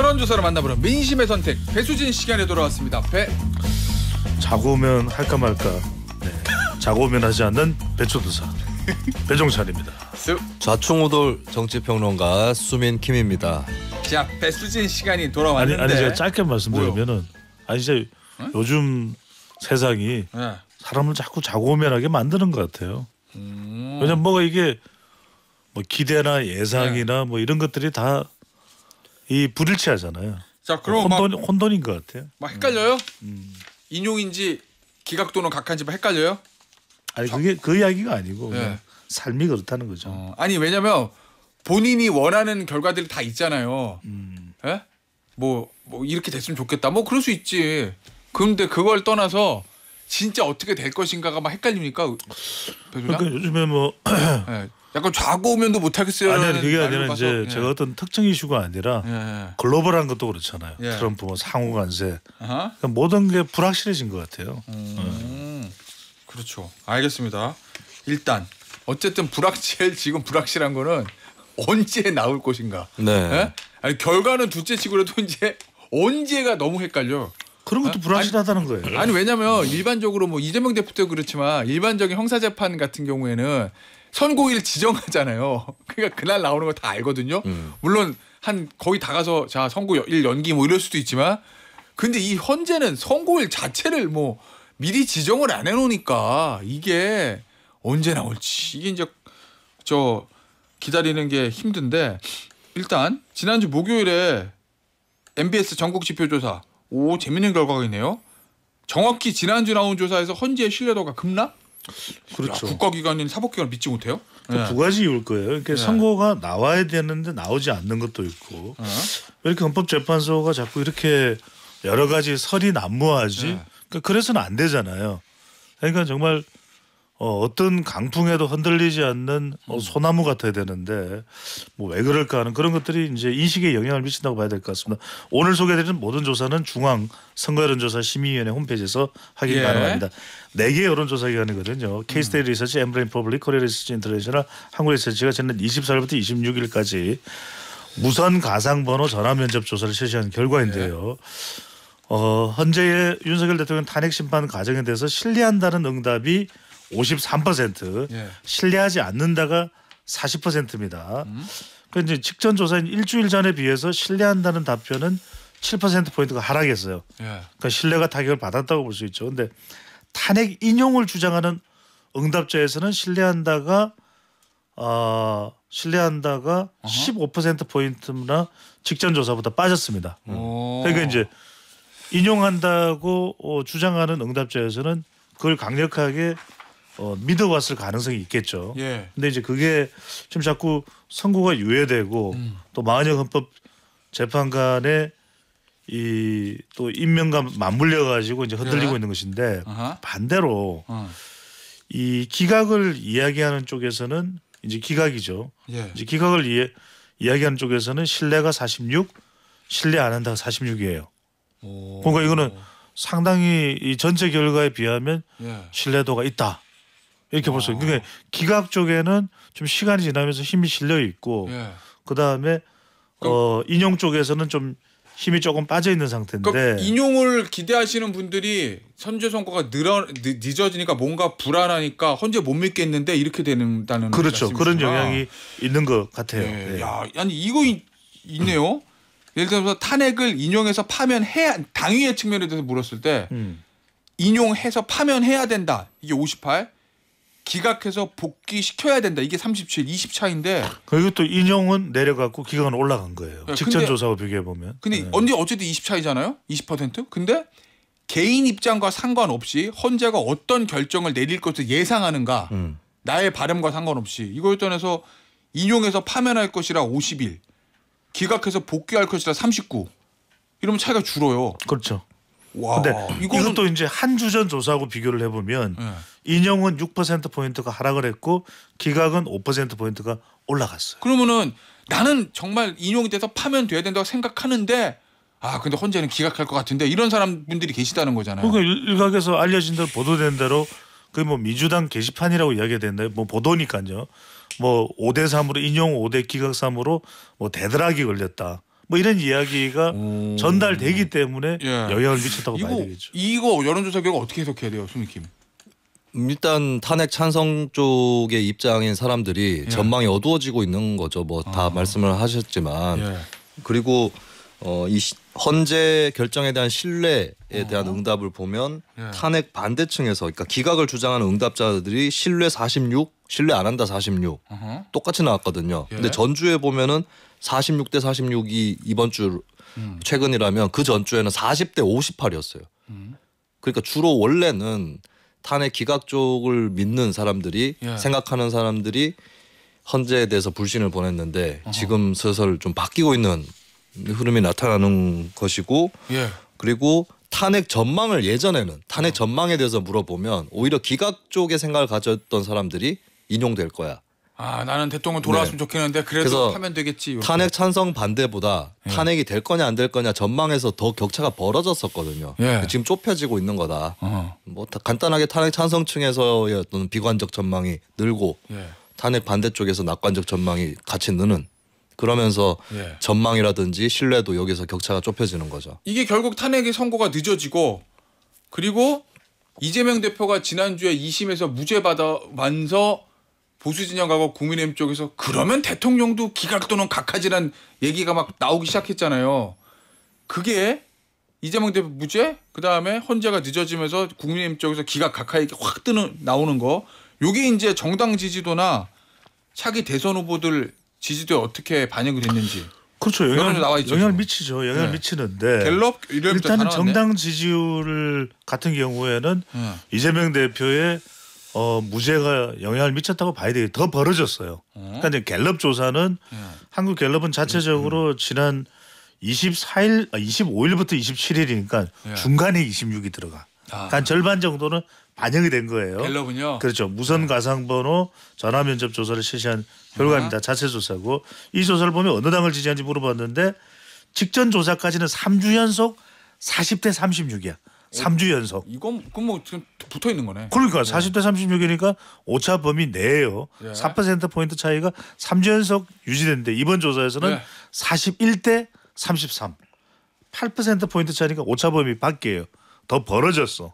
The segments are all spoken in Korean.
여론조사를 만나보는 민심의 선택 배수진 시간에 돌아왔습니다. 자고 오면 할까 말까. 네. 자고 오면 하지 않는 배추도사 배종찬입니다. 좌충우돌 정치평론가 수민킴입니다. 자, 배수진 시간이 돌아왔는데 아니 제가 짧게 말씀드리면은 진짜 요즘 세상이 사람을 자꾸 자고 오면하게 만드는 것 같아요. 왜냐면 뭐가 이게 뭐 기대나 예상이나 뭐 이런 것들이 다 이 불일치하잖아요. 자, 그럼 혼돈인 것 같아요. 막 헷갈려요? 인용인지 기각 또는 각한지 막 헷갈려요? 아니 그게 그 이야기가 아니고 그냥 삶이 그렇다는 거죠. 아니 왜냐면 본인이 원하는 결과들이 다 있잖아요. 예? 뭐 이렇게 됐으면 좋겠다. 뭐 그럴 수 있지. 그런데 그걸 떠나서 진짜 어떻게 될 것인가가 막 헷갈립니까? 그러니까 요즘에 뭐 네. 약간 좌고 오면도 못 하겠어요. 아니 그게 아니라 이제 제가 어떤 특정 이슈가 아니라 글로벌한 것도 그렇잖아요. 트럼프 뭐 상호 관세 그러니까 모든 게 불확실해진 것 같아요. 그렇죠. 알겠습니다. 일단 어쨌든 제일 지금 불확실한 거는 언제 나올 것인가. 네. 네? 아니 결과는 둘째치고라도 이제 언제가 너무 헷갈려. 그런 것도 불확실하다는 거예요. 아니 왜냐면 일반적으로 뭐 이재명 대표도 그렇지만 일반적인 형사재판 같은 경우에는 선고일 지정하잖아요. 그러니까 그날 나오는 거 다 알거든요. 물론 한 거의 다 가서 자 선고일 연기 뭐 이럴 수도 있지만 근데 이 헌재는 선고일 자체를 뭐 미리 지정을 안 해놓으니까 이게 언제 나올지 이게 이제 저 기다리는 게 힘든데 일단 지난주 목요일에 MBS 전국 지표조사 재밌는 결과가 있네요. 정확히 지난주 나온 조사에서 헌재의 신뢰도가 급락? 그렇죠. 국가기관인 사법기관을 믿지 못해요? 두 가지 이유일 거예요. 그러니까 선고가 나와야 되는데 나오지 않는 것도 있고 왜 이렇게 헌법재판소가 자꾸 이렇게 여러 가지 설이 난무하지? 그러니까 그래서는 안 되잖아요. 그러니까 정말 어떤 강풍에도 흔들리지 않는 소나무 같아야 되는데 뭐 왜 그럴까 하는 그런 것들이 이제 인식에 영향을 미친다고 봐야 될 것 같습니다. 오늘 소개해드린 모든 조사는 중앙 선거여론조사 심의위원회 홈페이지에서 확인 가능합니다. 4개 여론조사기관이거든요. K-스테이트 리서치, 엠브레인 퍼블릭, 코리아 리서치 인터내셔널, 한국 리서치가 지난 24일부터 26일까지 무선 가상번호 전화면접 조사를 실시한 결과인데요. 현재의 윤석열 대통령 탄핵 심판 과정에 대해서 신뢰한다는 응답이 53%, 신뢰하지 않는다가 40%입니다. 그러니까 이제 직전 조사인 일주일 전에 비해서 신뢰한다는 답변은 7%포인트가 하락했어요. 그러니까 신뢰가 타격을 받았다고 볼 수 있죠. 그런데 탄핵 인용을 주장하는 응답자에서는 신뢰한다가 15%포인트나 직전 조사보다 빠졌습니다. 그러니까 이제 인용한다고 주장하는 응답자에서는 그걸 강력하게 믿어왔을 가능성이 있겠죠. 근데 이제 그게 지금 자꾸 선고가 유예되고 또 마은영 헌법재판관의 이 또 임명과 맞물려 가지고 이제 흔들리고 있는 것인데 반대로 이 기각을 이야기하는 쪽에서는 이제 기각이죠. 이제 기각을 이야기하는 쪽에서는 신뢰가 46, 신뢰 안 한다가 46이에요. 그러니까 이거는 상당히 이 전체 결과에 비하면 신뢰도가 있다. 이렇게 볼 수 있어요. 그러니까 기각 쪽에는 좀 시간이 지나면서 힘이 실려 있고 그다음에 인용 쪽에서는 좀 힘이 조금 빠져 있는 상태인데 그러니까 인용을 기대하시는 분들이 선제 선고가 늦어지니까 뭔가 불안하니까 헌재 못 믿겠는데 이렇게 된다는 그렇죠. 그런 영향이 있는 것 같아요. 야, 아니 이거 있네요. 예를 들어서 탄핵을 인용해서 파면해야 당위의 측면에 대해서 물었을 때 인용해서 파면해야 된다. 이게 58. 기각해서 복귀시켜야 된다. 이게 37, 20 차인데. 그리고 또 인용은 내려갔고 기각은 올라간 거예요. 직전 조사와 비교해 보면. 근데 어쨌든 20 차이잖아요. 20%. 근데 개인 입장과 상관없이 헌재가 어떤 결정을 내릴 것을 예상하는가. 나의 바람과 상관없이 이걸 떠나서 인용해서 파면할 것이라 51. 기각해서 복귀할 것이라 39. 이러면 차이가 줄어요. 그렇죠. 와, 근데 이것도 이제 한 주 전 조사하고 비교를 해보면 인용은 6%포인트가 하락을 했고 기각은 5%포인트가 올라갔어요. 그러면은 나는 정말 인용이 돼서 파면돼야 된다고 생각하는데 근데 헌재는 기각할 것 같은데 이런 사람분들이 계시다는 거잖아요. 그러니까 일각에서 알려진 대로 보도된 대로 그 뭐 민주당 게시판이라고 이야기가 됐나요? 뭐 보도니까요. 뭐 5대 3으로 인용 5대 기각 3으로 뭐 대드락이 걸렸다. 뭐 이런 이야기가 전달되기 때문에 영향을 미쳤다고 봐야 되겠죠. 이거 여론조사 결과 어떻게 해석해야 돼요, 수미킴? 일단 탄핵 찬성 쪽의 입장인 사람들이 전망이 어두워지고 있는 거죠. 뭐 다 말씀을 하셨지만 그리고 이 헌재 결정에 대한 신뢰에 대한 응답을 보면 탄핵 반대층에서 그러니까 기각을 주장하는 응답자들이 신뢰 46, 신뢰 안 한다 46 똑같이 나왔거든요. 근데 전주에 보면은 46대 46이 이번 주 최근이라면 그 전주에는 40대 58이었어요. 그러니까 주로 원래는 탄핵 기각 쪽을 믿는 사람들이 생각하는 사람들이 헌재에 대해서 불신을 보냈는데 지금 슬슬 좀 바뀌고 있는 흐름이 나타나는 것이고 그리고 탄핵 전망을 예전에는 탄핵 전망에 대해서 물어보면 오히려 기각 쪽의 생각을 가졌던 사람들이 인용될 거야. 아 나는 대통령 돌아왔으면 좋겠는데 그래도 하면 되겠지. 이렇게. 탄핵 찬성 반대보다 탄핵이 될 거냐 안 될 거냐 전망에서 더 격차가 벌어졌었거든요. 지금 좁혀지고 있는 거다. 뭐 간단하게 탄핵 찬성층에서의 어떤 비관적 전망이 늘고 탄핵 반대 쪽에서 낙관적 전망이 같이 느는 그러면서 전망이라든지 신뢰도 여기서 격차가 좁혀지는 거죠. 이게 결국 탄핵의 선고가 늦어지고 그리고 이재명 대표가 지난주에 2심에서 무죄 받아면서 보수 진영 가고 국민의힘 쪽에서 그러면 대통령도 기각 또는 각하지란 얘기가 막 나오기 시작했잖아요. 그게 이재명 대표 무죄 그다음에 헌재가 늦어지면서 국민의힘 쪽에서 기각 각하 얘기 확 나오는 거. 요게 이제 정당 지지도나 차기 대선 후보들 지지도에 어떻게 반영이 됐는지. 그렇죠. 영향을 미치죠. 영향을 미치는데 갤럽 일단은 정당 지지율 같은 경우에는 이재명 대표의 무죄가 영향을 미쳤다고 봐야 돼요. 더 벌어졌어요. 그러니까 이제 갤럽 조사는 한국 갤럽은 자체적으로 지난 25일부터 27일이니까 중간에 26이 들어가. 그러니까 절반 정도는 반영이 된 거예요. 갤럽은요? 그렇죠. 무선 가상번호 전화 면접 조사를 실시한 결과입니다. 자체 조사고 이 조사를 보면 어느 당을 지지하는지 물어봤는데 직전 조사까지는 3주 연속 40대 36이야. 3주 연속. 이건 뭐 지금 붙어 있는 거네. 그러니까 40대 36이니까 오차 범위 내예요. 4%포인트 차이가 3주 연속 유지됐는데 이번 조사에서는 41대 33. 8%포인트 차이니까 오차 범위 밖이에요. 더 벌어졌어.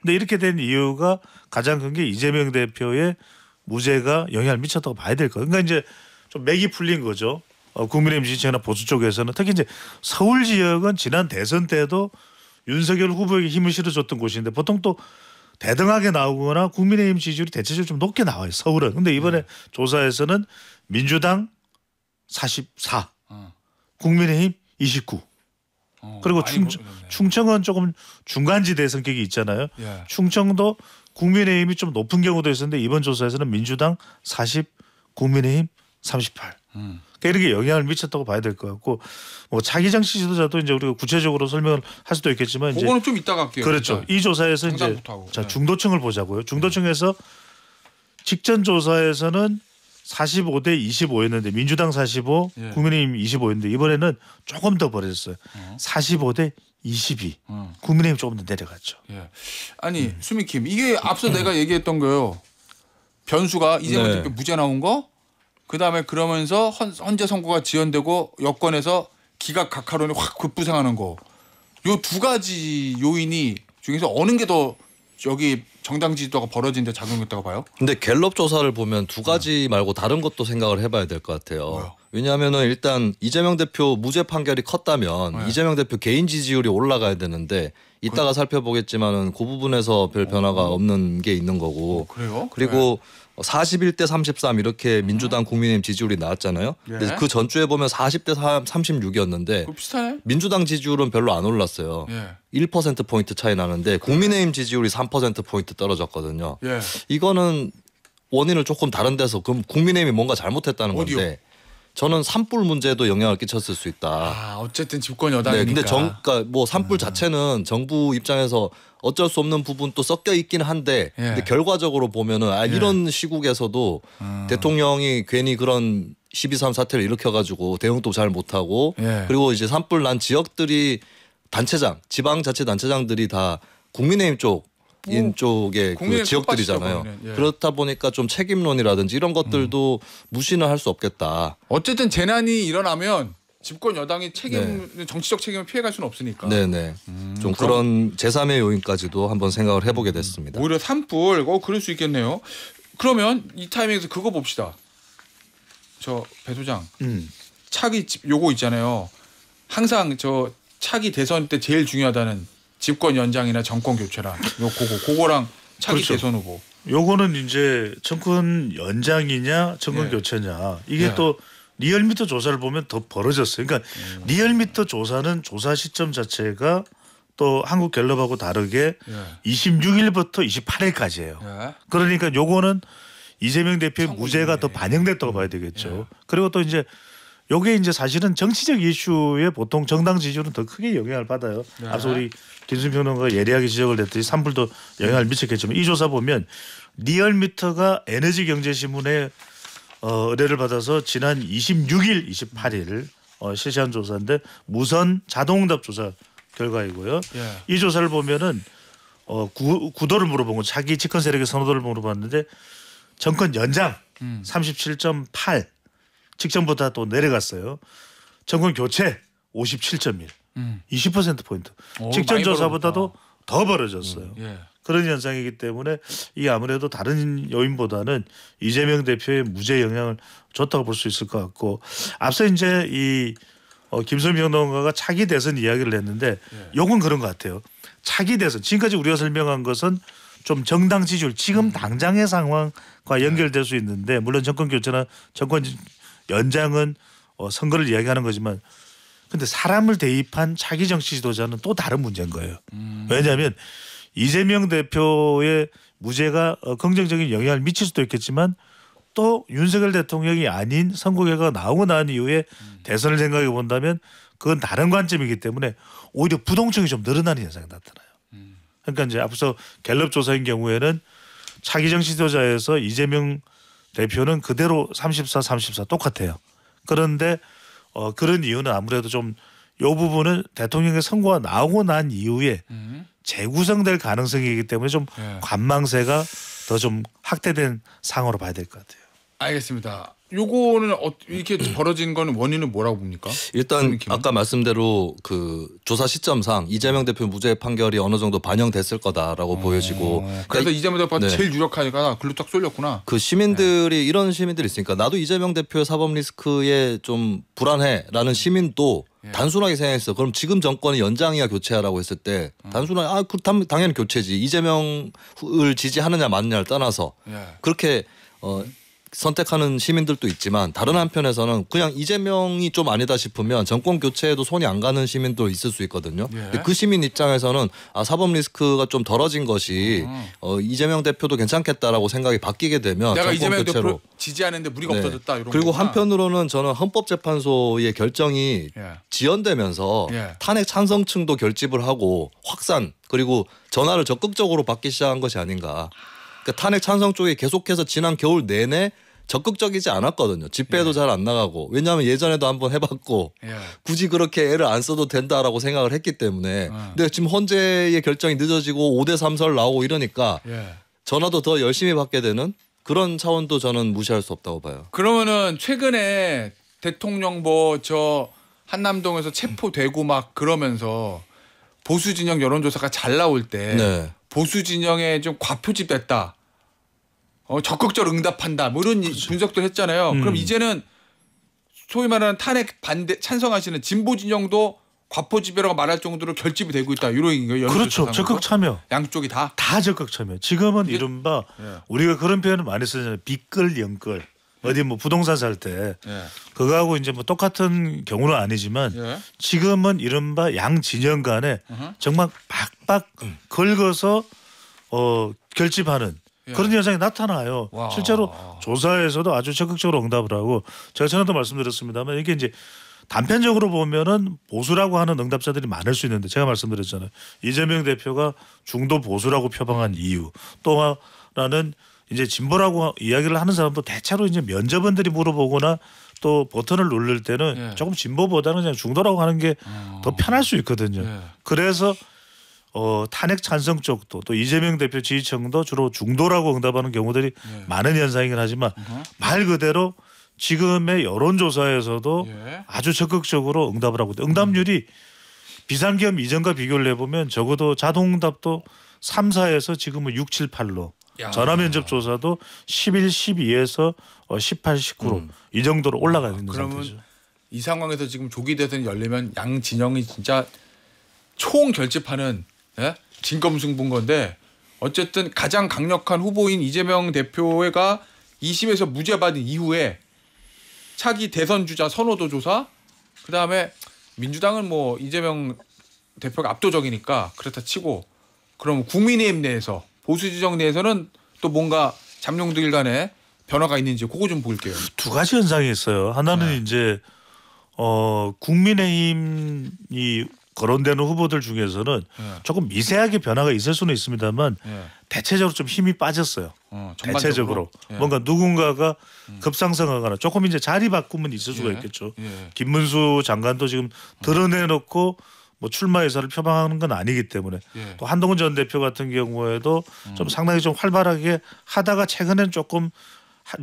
근데 이렇게 된 이유가 가장 큰 게 이재명 대표의 무죄가 영향을 미쳤다고 봐야 될 거예요. 그러니까 이제 좀 맥이 풀린 거죠. 국민의힘 지지층이나 보수 쪽에서는 특히 이제 서울 지역은 지난 대선 때도 윤석열 후보에게 힘을 실어줬던 곳인데 보통 또 대등하게 나오거나 국민의힘 지지율이 대체적으로 좀 높게 나와요. 서울은. 근데 이번에 조사에서는 민주당 44, 국민의힘 29. 그리고 충청은 조금 중간지대 성격이 있잖아요. 충청도 국민의힘이 좀 높은 경우도 있었는데 이번 조사에서는 민주당 40, 국민의힘 38. 그러니까 이렇게 영향을 미쳤다고 봐야 될 것 같고 뭐 차기정 지도자도 이제 우리가 구체적으로 설명을 할 수도 있겠지만 이제 그거는 좀 이따가 할게요. 그렇죠. 일단. 이 조사에서 이제 자 중도층을 보자고요. 중도층에서 직전 조사에서는 45대 25였는데 민주당 45, 국민의힘 25였는데 이번에는 조금 더 벌어졌어요. 45대 22. 국민의힘 조금 더 내려갔죠. 아니 수미킴 이게 앞서 내가 얘기했던 거요. 변수가 이재명 대표 무죄 나온 거 그다음에 그러면서 헌재 선고가 지연되고 여권에서 기각 각하론이 확 급부상하는 거. 요 두 가지 요인이 중에서 어느 게 더 여기 정당 지지도가 벌어진 데 작용했다고 봐요? 근데 갤럽 조사를 보면 두 가지 말고 다른 것도 생각을 해봐야 될 것 같아요. 왜냐하면은 일단 이재명 대표 무죄 판결이 컸다면 이재명 대표 개인 지지율이 올라가야 되는데 이따가 살펴보겠지만은 그 부분에서 별 변화가 없는 게 있는 거고. 그래요? 그리고 41대 33 이렇게 민주당 국민의힘 지지율이 나왔잖아요. 근데 그 전주에 보면 40대 36이었는데 비슷하네. 민주당 지지율은 별로 안 올랐어요. 1%포인트 차이 나는데 국민의힘 지지율이 3%포인트 떨어졌거든요. 이거는 원인을 조금 다른 데서 그럼 국민의힘이 뭔가 잘못했다는 어디요? 건데 저는 산불 문제도 영향을 끼쳤을 수 있다. 어쨌든 집권 여당이니까. 근데 그러니까 뭐 산불 자체는 정부 입장에서 어쩔 수 없는 부분도 섞여 있긴 한데 근데 결과적으로 보면은 이런 시국에서도 대통령이 괜히 그런 12.3 사태를 일으켜가지고 대응도 잘 못하고 그리고 이제 산불 난 지역들이 단체장, 지방자치단체장들이 다 국민의힘 쪽인 쪽의 그 지역들이잖아요. 그렇다 보니까 좀 책임론이라든지 이런 것들도 무시는 할 수 없겠다. 어쨌든 재난이 일어나면 집권 여당이 정치적 책임을 피해갈 수는 없으니까. 네네. 좀 그런 제3의 요인까지도 한번 생각을 해보게 됐습니다. 오히려 산불, 그럴 수 있겠네요. 그러면 이 타이밍에서 그거 봅시다. 저 배 소장, 차기 요거 있잖아요. 항상 저 차기 대선 때 제일 중요하다는 집권 연장이나 정권 교체랑 그거랑 차기 그렇죠. 대선 후보. 요거는 이제 정권 연장이냐 정권 교체냐 이게 또 리얼미터 조사를 보면 더 벌어졌어요. 그러니까 리얼미터 조사는 조사 시점 자체가 또 한국갤럽하고 다르게 26일부터 28일까지예요. 그러니까 요거는 이재명 대표의 무죄가 더 반영됐다고 봐야 되겠죠. 그리고 또 이제 요게 이제 사실은 정치적 이슈에 보통 정당 지지율은 더 크게 영향을 받아요. 앞서 우리 김수민 평론가가 예리하게 지적을 했더니 산불도 영향을 미쳤겠지만 이 조사 보면 리얼미터가 에너지경제신문에 의뢰를 받아서 지난 26일, 28일 실시한 조사인데 무선 자동응답 조사 결과이고요. 이 조사를 보면은 구도를 물어본 거 차기 집권 세력의 선호도를 물어봤는데 정권 연장 37.8 직전보다 또 내려갔어요. 정권 교체 57.1 20%포인트. 직전 조사보다도 더 벌어졌어요. 그런 현상이기 때문에 이게 아무래도 다른 요인보다는 이재명 대표의 무죄 영향을 줬다고 볼 수 있을 것 같고 앞서 이제 이 김수민 평론가가 차기 대선 이야기를 했는데 요건 그런 것 같아요. 차기 대선 지금까지 우리가 설명한 것은 좀 정당 지지율 지금 당장의 상황과 연결될 수 있는데 물론 정권 교체나 정권 연장은 선거를 이야기하는 거지만 근데 사람을 대입한 차기 정치 지도자는 또 다른 문제인 거예요. 왜냐하면 이재명 대표의 무죄가 긍정적인 영향을 미칠 수도 있겠지만 또 윤석열 대통령이 아닌 선거 결과가 나오고 난 이후에 대선을 생각해 본다면 그건 다른 관점이기 때문에 오히려 부동층이 좀 늘어나는 현상이 나타나요. 그러니까 이제 앞서 갤럽 조사인 경우에는 차기 정치 지도자에서 이재명 대표는 그대로 34 똑같아요. 그런데 그런 이유는 아무래도 좀 이 부분은 대통령의 선거가 나오고 난 이후에 재구성될 가능성이기 때문에 좀 관망세가 더 좀 확대된 상황으로 봐야 될 것 같아요. 알겠습니다. 요거는 이렇게 벌어진 거는 원인은 뭐라고 봅니까? 일단 아까 말씀대로 그 조사 시점상 이재명 대표 무죄 판결이 어느 정도 반영됐을 거다라고 보여지고 그래서 이재명 대표가 제일 유력하니까 글로 딱 쏠렸구나. 그 시민들이 이런 시민들이 있으니까 나도 이재명 대표의 사법 리스크에 좀 불안해라는 시민도 단순하게 생각했어. 그럼 지금 정권이 연장이야 교체하라고 했을 때 단순하게 당연히 교체지. 이재명을 지지하느냐 마느냐를 떠나서 그렇게 선택하는 시민들도 있지만 다른 한편에서는 그냥 이재명이 좀 아니다 싶으면 정권 교체에도 손이 안 가는 시민도 있을 수 있거든요. 근데 그 시민 입장에서는 사법 리스크가 좀 덜어진 것이 이재명 대표도 괜찮겠다라고 생각이 바뀌게 되면 내가 정권 이재명 교체로 대표 지지하는데 무리가 없어졌다. 이런 그리고 거구나. 한편으로는 저는 헌법재판소의 결정이 지연되면서 탄핵 찬성층도 결집을 하고 확산 그리고 전화를 적극적으로 받기 시작한 것이 아닌가. 그러니까 탄핵 찬성 쪽이 계속해서 지난 겨울 내내 적극적이지 않았거든요. 집회도 잘 안 나가고 왜냐하면 예전에도 한번 해봤고 굳이 그렇게 애를 안 써도 된다라고 생각을 했기 때문에 근데 지금 헌재의 결정이 늦어지고 5대3설 나오고 이러니까 전화도 더 열심히 받게 되는 그런 차원도 저는 무시할 수 없다고 봐요. 그러면은 최근에 대통령 저 한남동에서 체포되고 막 그러면서 보수 진영 여론조사가 잘 나올 때 보수 진영에 좀 과표집됐다. 적극적으로 응답한다. 뭐 이런 분석들 했잖아요. 그럼 이제는 소위 말하는 탄핵 반대 찬성하시는 진보 진영도 과표집이라고 말할 정도로 결집이 되고 있다. 이런 거예요. 그렇죠. 적극 참여. 양쪽이 다 적극 참여. 지금은 이른바 우리가 그런 표현을 많이 쓰잖아요. 빅끌 영끌. 어디 뭐 부동산 살 때 그거하고 이제 뭐 똑같은 경우는 아니지만 지금은 이른바 양 진영 간에 정말 박박 긁어서 결집하는 그런 현상이 나타나요. 실제로 조사에서도 아주 적극적으로 응답을 하고 제가 전에도 말씀드렸습니다만 이게 이제 단편적으로 보면은 보수라고 하는 응답자들이 많을 수 있는데 제가 말씀드렸잖아요. 이재명 대표가 중도 보수라고 표방한 이유 또 하나는 이제 진보라고 이야기를 하는 사람도 대체로 이제 면접원들이 물어보거나 또 버튼을 누를 때는 조금 진보보다는 그냥 중도라고 하는 게 더 편할 수 있거든요. 그래서 탄핵 찬성 쪽도 또 이재명 대표 지지층도 주로 중도라고 응답하는 경우들이 많은 현상이긴 하지만 말 그대로 지금의 여론조사에서도 아주 적극적으로 응답을 하고 있다. 응답률이 비상계엄 이전과 비교를 해보면 적어도 자동응답도 3, 4에서 지금은 6, 7, 8로 전화면접 조사도 11, 12에서 18, 19로 이 정도로 올라가 있는 그러면 상태죠. 이 상황에서 지금 조기 대선이 열리면 양 진영이 진짜 총 결집하는 진검승부인 건데 어쨌든 가장 강력한 후보인 이재명 대표가 2심에서 무죄 받은 이후에 차기 대선 주자 선호도 조사 그다음에 민주당은 뭐 이재명 대표가 압도적이니까 그렇다 치고 그럼 국민의힘 내에서 보수 지정 내에서는 또 뭔가 잠룡들 간에 변화가 있는지 그거 좀 볼게요. 두 가지 현상이 있어요. 하나는 이제 국민의힘이 거론되는 후보들 중에서는 조금 미세하게 변화가 있을 수는 있습니다만 대체적으로 좀 힘이 빠졌어요. 대체적으로 뭔가 누군가가 급상승하거나 조금 이제 자리 바꾸면 있을 수가 있겠죠. 김문수 장관도 지금 드러내놓고 뭐 출마 의사를 표방하는 건 아니기 때문에 또 한동훈 전 대표 같은 경우에도 좀 상당히 좀 활발하게 하다가 최근에는 조금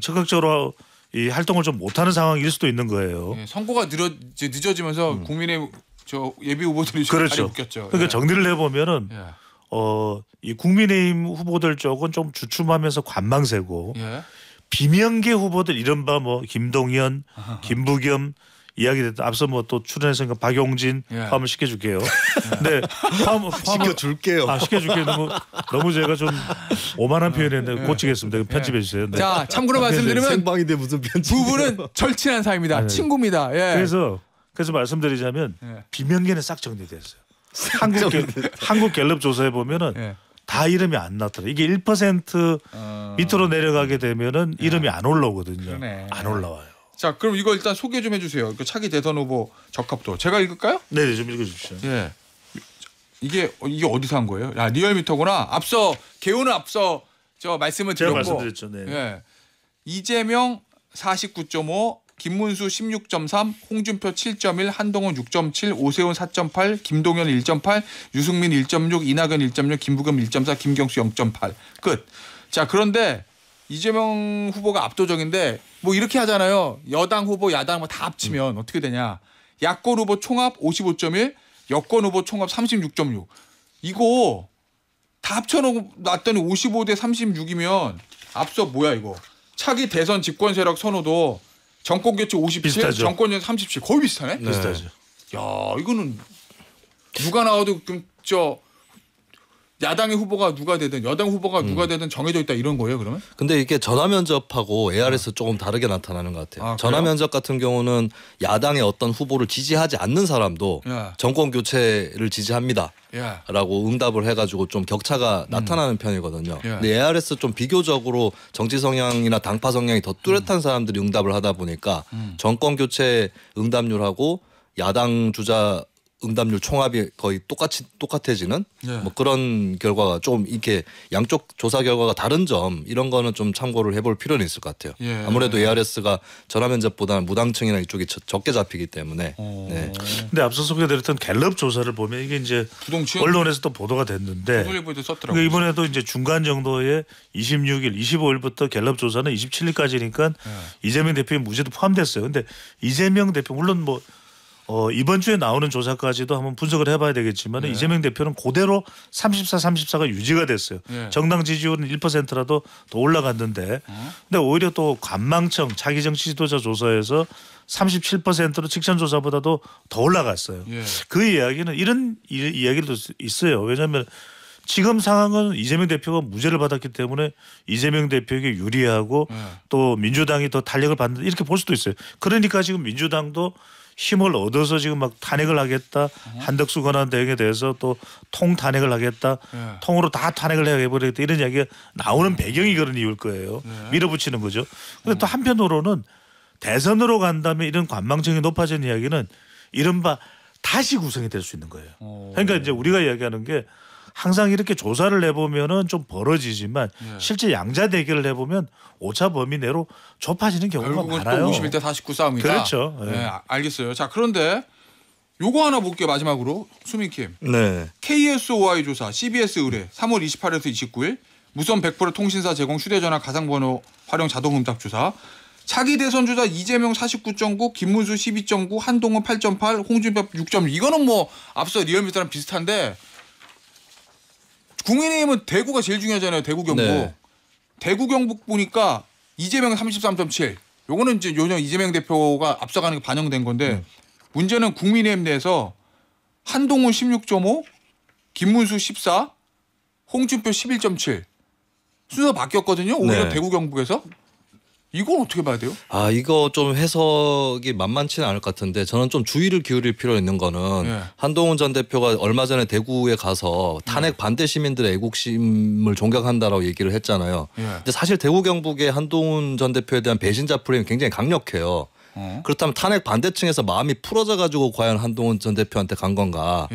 적극적으로 이 활동을 좀 못하는 상황일 수도 있는 거예요. 선거가 늦어지면서 국민의 저 예비 후보들이 그렇죠. 다리 묶였죠. 그러니까 정리를 해보면은 이 국민의힘 후보들 쪽은 좀 주춤하면서 관망세고 비명계 후보들 이른바 뭐 김동연, 김부겸 이야기됐던 앞서 뭐 또 출연했으니까 박용진 포함을 시켜줄게요. 네, 시켜줄게요. 시켜줄게요. 너무 제가 좀 오만한 표현했는데 고치겠습니다. 편집해 주세요. 네. 자, 참고로 말씀드리면 생방인데 무슨 편집? 두 분은 절친한 사이입니다. 친구입니다. 그래서 말씀드리자면 비명계는 싹 정리됐어요. 한국 갤럽 조사해 보면은 다 이름이 안 나더라고요. 이게 1% 밑으로 내려가게 되면은 이름이 안 올라오거든요. 안 올라와요. 자, 그럼 이거 일단 소개 좀 해주세요. 그 차기 대선 후보 적합도 제가 읽을까요? 네, 좀 읽어주십시오. 이게 어디서 한 거예요? 리얼미터구나. 앞서 개요는 앞서 저 말씀을 제가 드렸고, 말씀드렸죠. 네. 이재명 49.5, 김문수 16.3, 홍준표 7.1, 한동훈 6.7, 오세훈 4.8, 김동연 1.8, 유승민 1.6, 이낙연 1.6, 김부겸 1.4, 김경수 0.8 끝. 자, 그런데 이재명 후보가 압도적인데 뭐 이렇게 하잖아요. 여당 후보, 야당 다 합치면 어떻게 되냐. 야권 후보 총합 55.1, 여권 후보 총합 36.6. 이거 다 합쳐놨더니 55대 36이면 앞서 뭐야 이거. 차기 대선 집권 세력 선호도 정권 교체 57, 비슷하죠. 정권 연세 37 거의 비슷하네. 비슷하죠. 야, 이거는 누가 나와도 저 야당의 후보가 누가 되든 여당 후보가 누가 되든 정해져 있다 이런 거예요, 그러면? 근데 이게 전화 면접하고 ARS 조금 다르게 나타나는 것 같아요. 전화 그래요? 면접 같은 경우는 야당의 어떤 후보를 지지하지 않는 사람도 정권 교체를 지지합니다. 라고 응답을 해가지고 좀 격차가 나타나는 편이거든요. 근데 ARS 좀 비교적으로 정치 성향이나 당파 성향이 더 뚜렷한 사람들이 응답을 하다 보니까 정권 교체 응답률하고 야당 주자 응답률 총합이 거의 똑같아지는 뭐 그런 결과가 좀 이렇게 양쪽 조사 결과가 다른 점 이런 거는 좀 참고를 해볼 필요는 있을 것 같아요. 아무래도 ARS가 전화 면접보다는 무당층이나 이쪽이 적게 잡히기 때문에. 네. 근데 앞서 소개드렸던 갤럽 조사를 보면 이게 이제 부동층? 언론에서 또 보도가 됐는데 조선일보에도 썼더라고요. 그러니까 이번에도 이제 중간 정도에 26일, 25일부터 갤럽 조사는 27일까지니까 이재명 대표의 무죄도 포함됐어요. 근데 이재명 대표 물론 뭐 이번 주에 나오는 조사까지도 한번 분석을 해봐야 되겠지만 이재명 대표는 그대로 34, 34가 유지가 됐어요. 정당 지지율은 1%라도 더 올라갔는데 근데 오히려 또 관망청 차기 정치 지도자 조사에서 37%로 직전 조사보다도 더 올라갔어요. 그 이야기는 이런 이야기도 있어요. 왜냐하면 지금 상황은 이재명 대표가 무죄를 받았기 때문에 이재명 대표에게 유리하고 또 민주당이 더 탄력을 받는다 이렇게 볼 수도 있어요. 그러니까 지금 민주당도 힘을 얻어서 지금 막 탄핵을 하겠다. 한덕수 권한대행에 대해서 또 통탄핵을 하겠다. 통으로 다 탄핵을 해버리겠다. 이런 이야기가 나오는 배경이 그런 이유일 거예요. 밀어붙이는 거죠. 그런데 또 한편으로는 대선으로 간다면 이런 관망층이 높아진 이야기는 이른바 다시 구성이 될 수 있는 거예요. 그러니까 이제 우리가 이야기하는 게 항상 이렇게 조사를 해보면은 좀 벌어지지만 실제 양자 대결을 해보면 오차 범위 내로 좁아지는 경우가 결국은 많아요. 또 51대 49 싸움이다. 그렇죠. 네, 알겠어요. 자, 그런데 요거 하나 볼게요. 마지막으로 수민킴. 네. KSOI 조사 CBS 의뢰 3월 28일에서 29일 무선 100% 통신사 제공 휴대전화 가상번호 활용 자동 응답 조사. 차기 대선 주자 이재명 49.9, 김문수 12.9, 한동훈 8.8, 홍준표 6.1. 이거는 뭐 앞서 리얼미터랑 비슷한데 국민의힘은 대구가 제일 중요하잖아요. 대구 경북. 네. 대구 경북 보니까 이재명 33.7. 요거는 이제 요즘 이재명 대표가 앞서가는 게 반영된 건데 문제는 국민의힘 내에서 한동훈 16.5, 김문수 14, 홍준표 11.7. 순서 바뀌었거든요. 오히려 네. 대구 경북에서. 이건 어떻게 봐야 돼요? 아 이거 좀 해석이 만만치는 않을 것 같은데 저는 좀 주의를 기울일 필요 있는 거는 한동훈 전 대표가 얼마 전에 대구에 가서 탄핵 반대 시민들의 애국심을 존경한다라고 얘기를 했잖아요. 근데 사실 대구 경북의 한동훈 전 대표에 대한 배신자 프레임이 굉장히 강력해요. 그렇다면 탄핵 반대층에서 마음이 풀어져 가지고 과연 한동훈 전 대표한테 간 건가?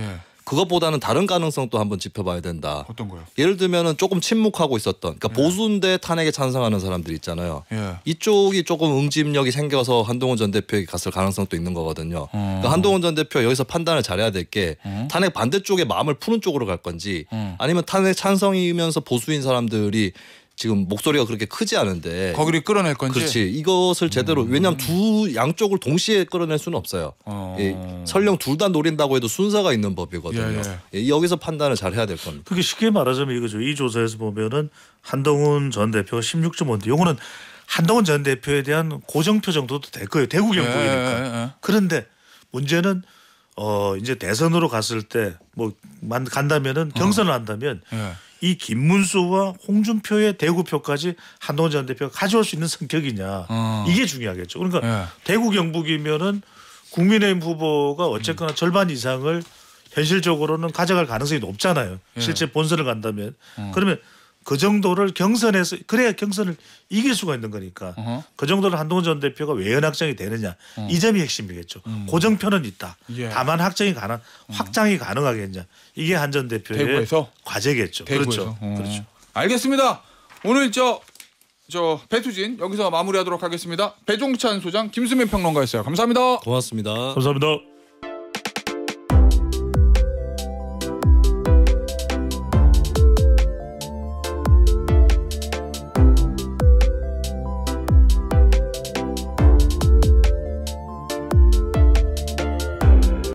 그것보다는 다른 가능성도 한번 짚어봐야 된다. 어떤 거요? 예를 들면은 조금 침묵하고 있었던, 그러니까 보수인데 탄핵에 찬성하는 사람들 있잖아요. 이쪽이 조금 응집력이 생겨서 한동훈 전 대표에게 갔을 가능성도 있는 거거든요. 그러니까 한동훈 전 대표 여기서 판단을 잘해야 될 게 탄핵 반대쪽에 마음을 푸는 쪽으로 갈 건지 아니면 탄핵 찬성이면서 보수인 사람들이 지금 목소리가 그렇게 크지 않은데 거기를 끌어낼 건지. 그렇지. 이것을 제대로 왜냐하면 두 양쪽을 동시에 끌어낼 수는 없어요. 설령 둘 다 노린다고 해도 순서가 있는 법이거든요. 여기서 판단을 잘 해야 될 겁니다. 그게 쉽게 말하자면 이거죠. 이 조사에서 보면은 한동훈 전 대표가 16.5인데 요거는 한동훈 전 대표에 대한 고정표 정도도 될 거예요. 대구 경북이니까. 그런데 문제는 이제 대선으로 갔을 때 뭐 간다면은 경선을 한다면 이 김문수와 홍준표의 대구표까지 한동훈 전 대표가 가져올 수 있는 성격이냐 이게 중요하겠죠. 그러니까 대구 경북이면은 국민의힘 후보가 어쨌거나 절반 이상을 현실적으로는 가져갈 가능성이 높잖아요. 실제 본선을 간다면 그러면 그 정도를 경선에서 그래야 경선을 이길 수가 있는 거니까 그 정도는 한동훈 전 대표가 외연 확장이 되느냐 이 점이 핵심이겠죠. 고정표는 있다. 다만 확장이 가능하겠냐 이게 한 전 대표의 대구에서? 과제겠죠. 대구에서. 그렇죠. 그렇죠. 알겠습니다. 오늘 저 배투진 여기서 마무리하도록 하겠습니다. 배종찬 소장, 김수민 평론가였어요. 감사합니다. 고맙습니다. 감사합니다.